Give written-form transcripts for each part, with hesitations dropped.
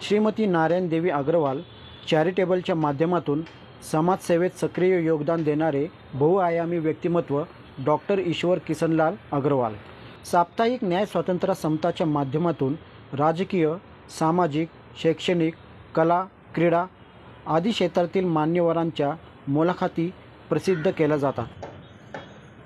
श्रीमती नारायण देवी अग्रवाल चॅरिटेबलच्या माध्यमातून समाजसेवेत सक्रिय योगदान देणारे बहुआयामी व्यक्तिमत्व डॉक्टर ईश्वर किसनलाल अग्रवाल। साप्ताहिक न्याय स्वातंत्र्य समताच्या माध्यमातून राजकीय, सामाजिक, शैक्षणिक, कला, क्रीडा आदी क्षेत्रातील मान्यवरांच्या मुलाखती प्रसिद्ध केल्या जातात।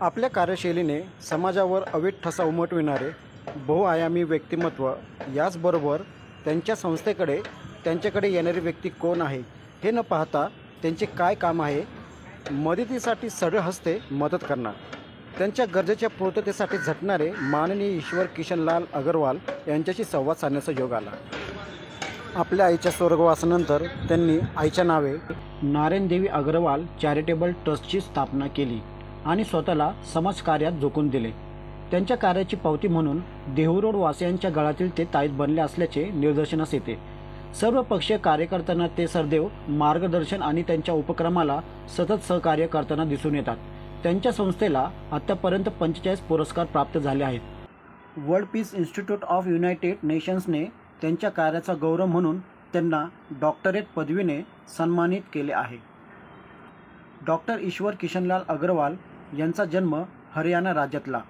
आपल्या कार्यशैलीने समाजावर अवीट ठसा उमटविणारे बहुआयामी व्यक्तिमत्व, याचबरोबर त्यांच्या संस्थेकडे त्यांच्याकडे येणारी व्यक्ती कोण आहे हे न पाहता त्यांचे काय काम आहे, मदतीसाठी सरळ हस्ते मदत करणार, त्यांच्या गरजेच्या पूर्ततेसाठी झटणारे माननीय ईश्वर किशनलाल अग्रवाल यांच्याशी संवाद साधण्याचा योग आला। आपल्या आईच्या स्वर्गवासानंतर त्यांनी आईच्या नावे नारायण देवी अग्रवाल चॅरिटेबल ट्रस्टची स्थापना केली आणि स्वतःला समाजकार्यात झोकून दिले। त्यांच्या कार्याची पावती म्हणून देहूरोड वासियांच्या गळातील ते ताईत बनले असल्याचे निदर्शनास येते। सर्व पक्षीय कार्यकर्त्यांना ते सरदेव मार्गदर्शन आणि त्यांच्या उपक्रमाला सतत सहकार्य करताना दिसून येतात। त्यांच्या संस्थेला आत्तापर्यंत 45 पुरस्कार प्राप्त झाले आहेत। World peace institute of united नेशन्सने त्यांच्या कार्याचा गौरव म्हणून त्यांना डॉक्टरेट पदवीने सन्मानित केले आहे। डॉक्टर ईश्वर किशनलाल अग्रवाल यांचा जन्म हरियाणा राज्यातला।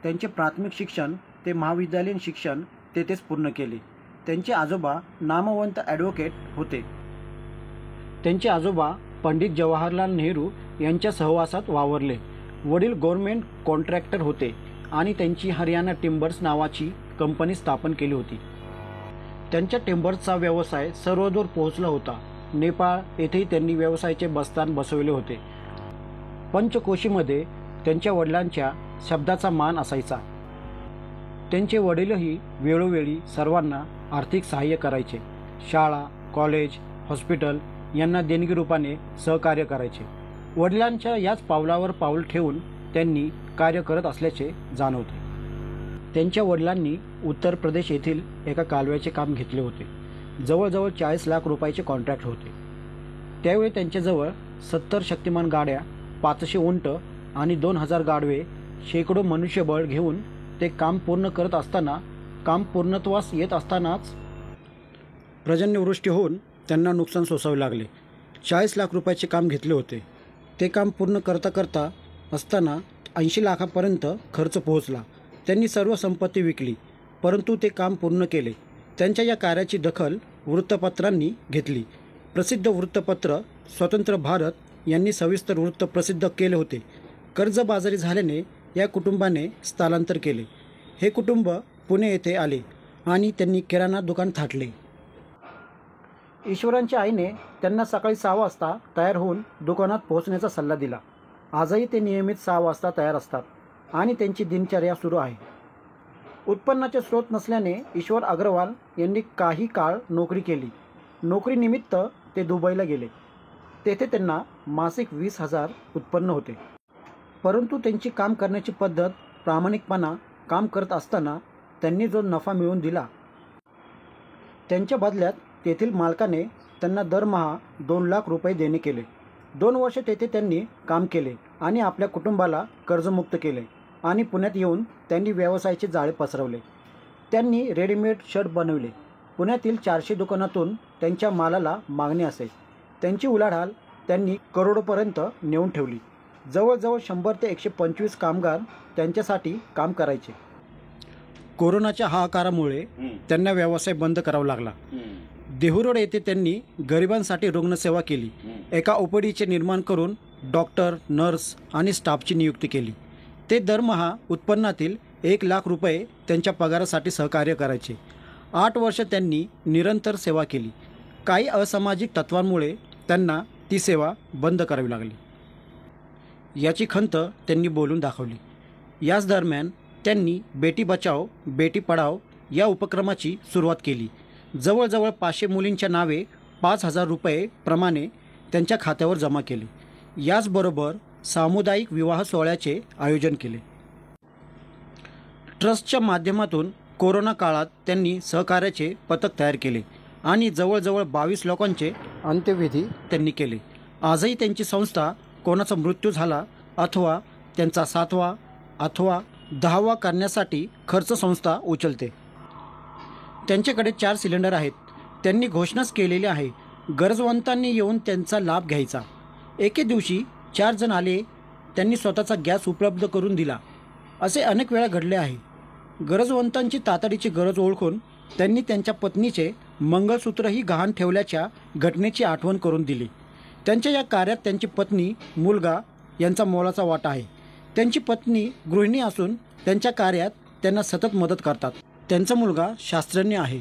त्यांचे प्राथमिक शिक्षण ते महाविद्यालयीन शिक्षण तेथेच पूर्ण केले। त्यांचे आजोबा नामवंत ॲडव्होकेट होते। त्यांचे आजोबा पंडित जवाहरलाल नेहरू यांच्या सहवासात वावरले। वडील गव्हर्नमेंट कॉन्ट्रॅक्टर होते आणि त्यांची हरियाणा टिम्बर्स नावाची कंपनी स्थापन केली होती। त्यांच्या टिम्बर्सचा व्यवसाय सर्वदूर पोहोचला होता। नेपाळ येथेही त्यांनी व्यवसायाचे बस्तान बसवले होते। पंचकोशीमध्ये त्यांच्या वडिलांच्या शब्दाचा मान असायचा। त्यांचे वडीलही वेळोवेळी सर्वांना आर्थिक सहाय्य करायचे। शाळा, कॉलेज, हॉस्पिटल यांना देणगी रूपाने सहकार्य करायचे। वडिलांच्या याच पावलावर पाऊल ठेवून त्यांनी कार्य करत असल्याचे जाणवते। त्यांच्या वडिलांनी उत्तर प्रदेश येथील एका कालव्याचे काम घेतले होते। जवळजवळ 40 लाख रुपयाचे कॉन्ट्रॅक्ट होते। त्यावेळी त्यांच्याजवळ 70 शक्तिमान गाड्या, 500 उंट आणि 2000 गाढवे, शेकडो मनुष्यबळ घेऊन ते काम पूर्ण करत असताना, काम पूर्णत्वास येत असतानाच पर्जन्यवृष्टी होऊन त्यांना नुकसान सोसावे लागले। 40 लाख रुपयाचे काम घेतले होते। ते काम पूर्ण करता असताना 80 लाखापर्यंत खर्च पोहोचला। त्यांनी सर्व संपत्ती विकली, परंतु ते काम पूर्ण केले। त्यांच्या या कार्याची दखल वृत्तपत्रांनी घेतली। प्रसिद्ध वृत्तपत्र स्वतंत्र भारत यांनी सविस्तर वृत्त प्रसिद्ध केले होते। कर्जबाजारी झाल्याने या कुटुंबाने स्थलांतर केले। हे कुटुंब पुणे येथे आले आणि त्यांनी किराणा दुकान थाटले। ईश्वरांच्या आईने त्यांना सकाळी 6 वाजता तयार होऊन दुकानात पोहोचण्याचा सल्ला दिला। आजही ते नियमित 6 वाजता तयार असतात आणि त्यांची दिनचर्या सुरू आहे। उत्पन्नाचे स्रोत नसल्याने ईश्वर अग्रवाल यांनी काही काळ नोकरी केली। नोकरीनिमित्त ते दुबईला गेले। तेथे त्यांना मासिक 20,000 उत्पन्न होते। परंतु त्यांची काम करण्याची पद्धत, प्रामाणिकपणा, काम करत असताना त्यांनी जो नफा मिळवून दिला, त्यांच्या बदल्यात तेथील मालकाने त्यांना दरमहा 2 लाख रुपये देणे केले। 2 वर्ष तेथे त्यांनी काम केले आणि आपल्या कुटुंबाला कर्जमुक्त केले आणि पुण्यात येऊन त्यांनी व्यवसायाचे जाळे पसरवले। त्यांनी रेडीमेड शर्ट बनवले। पुण्यातील 400 दुकानातून त्यांच्या मालाला मागणी असे। त्यांची उलाढाल त्यांनी करोडोपर्यंत नेऊन ठेवली। जवळजवळ 100 ते 125 कामगार त्यांच्यासाठी काम करायचे। कोरोनाच्या हाहाकारामुळे त्यांना व्यवसाय बंद करावा लागला। देहूरोड येथे त्यांनी गरिबांसाठी रुग्णसेवा केली। एका ओपीडीचे निर्माण करून डॉक्टर, नर्स आणि स्टाफची नियुक्ती केली। ते दरमहा उत्पन्नातील 1 लाख रुपये त्यांच्या पगारासाठी सहकार्य करायचे। 8 वर्ष त्यांनी निरंतर सेवा केली। काही असामाजिक तत्वांमुळे त्यांना ती सेवा बंद करावी लागली। याची खंत त्यांनी बोलून दाखवली। याच दरम्यान त्यांनी बेटी बचाओ बेटी पढाओ या उपक्रमाची सुरुवात केली। जवळजवळ 500 मुलींच्या नावे 5,000 रुपये प्रमाणे त्यांच्या खात्यावर जमा केले। याचबरोबर सामुदायिक विवाह सोहळ्याचे आयोजन केले। ट्रस्टच्या माध्यमातून कोरोना काळात त्यांनी सहकार्याचे पथक तयार केले आणि जवळजवळ 22 लोकांचे अंत्यविधी त्यांनी केले। आजही त्यांची संस्था कोणाचा मृत्यू झाला अथवा त्यांचा 7वा अथवा 10वा करण्यासाठी खर्च संस्था उचलते। त्यांच्याकडे 4 सिलेंडर आहेत। त्यांनी घोषणाच केलेली आहे, गरजवंतांनी येऊन त्यांचा लाभ घ्यायचा. एके दिवशी 4 जण आले, त्यांनी स्वतःचा गॅस उपलब्ध करून दिला. असे अनेक वेळा घडले आहे. गरजवंतांची तातडीची गरज ओळखून त्यांनी त्यांच्या पत्नीचे मंगळसूत्रही गहाण ठेवल्याच्या घटनेची आठवण करून दिली. त्यांच्या या कार्यात त्यांची पत्नी, मुलगा यांचा मोलाचा वाटा आहे. त्यांची पत्नी गृहिणी असून त्यांच्या कार्यात त्यांना सतत मदत करतात. त्यांचा मुलगा शास्त्रज्ञ आहे.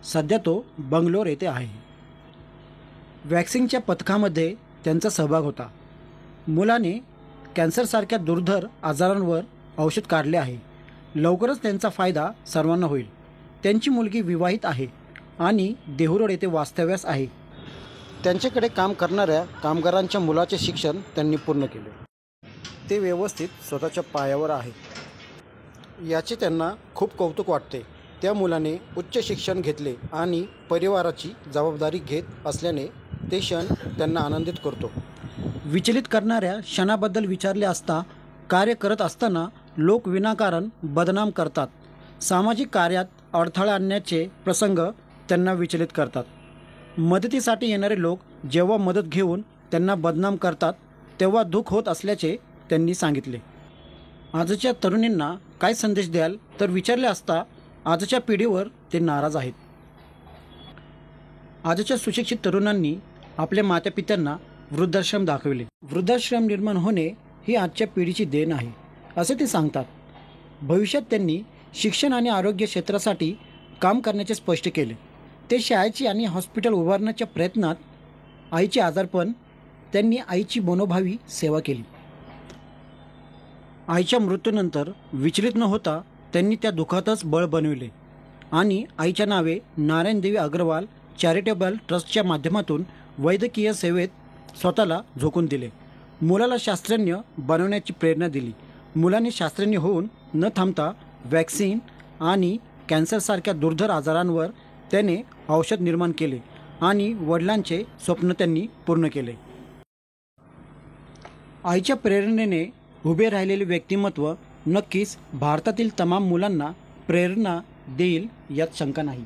सध्या तो बंगलोर येथे आहे. वॅक्सिनच्या पथकामध्ये त्यांचा सहभाग होता. मुलाने कॅन्सरसारख्या दुर्धर आजारांवर औषध काढले आहे. लवकरच त्यांचा फायदा सर्वांना होईल. त्यांची मुलगी विवाहित आहे आणि देहुरोड येथे वास्तव्यास आहे. त्यांच्याकडे काम करणाऱ्या कामगारांच्या मुलाचे शिक्षण त्यांनी पूर्ण केले. ते व्यवस्थित स्वतःच्या पायावर आहे. याचे त्यांना खूप कौतुक वाटते. त्या मुलाने उच्च शिक्षण घेतले आणि परिवाराची जबाबदारी घेत असल्याने ते क्षण त्यांना आनंदित करतो. विचलित करणाऱ्या क्षणाबद्दल विचारले असता, कार्य करत असताना लोक विनाकारण बदनाम करतात. सामाजिक कार्यात अडथळा आणण्याचे प्रसंग त्यांना विचलित करतात. मदतीसाठी येणारे लोक जेव्हा मदत घेऊन त्यांना बदनाम करतात तेव्हा दुःख होत असल्याचे त्यांनी सांगितले. आजच्या तरुणींना काय संदेश द्याल तर विचारले असता आजच्या पिढीवर ते नाराज आहेत. आजच्या सुशिक्षित तरुणांनी आपल्या मातापित्यांना वृद्धाश्रम दाखविले. वृद्धाश्रम निर्माण होणे ही आजच्या पिढीची देण आहे असे ते सांगतात. भविष्यात त्यांनी शिक्षण आणि आरोग्य क्षेत्रासाठी काम करण्याचे स्पष्ट केले. ते शाळेची आणि हॉस्पिटल उभारण्याच्या प्रयत्नात आईचे आजारपण त्यांनी आईची मनोभावी सेवा केली. आईच्या मृत्यूनंतर विचलित न होता त्यांनी त्या दुःखातच बळ बनविले आणि आईच्या नावे नारायण देवी अग्रवाल चॅरिटेबल ट्रस्टच्या माध्यमातून वैद्यकीय सेवेत स्वतःला झोकून दिले. मुलाला शास्त्रज्ञ बनवण्याची प्रेरणा दिली. मुलाने शास्त्रज्ञ होऊन न थांबता वॅक्सिन आणि कॅन्सरसारख्या दुर्धर आजारांवर त्याने औषध निर्माण केले आणि वडिलांचे स्वप्न त्यांनी पूर्ण केले. आईच्या प्रेरणेने उभे राहिलेले व्यक्तिमत्व नक्कीच भारतातील तमाम मुलांना प्रेरणा देईल यात शंका नाही.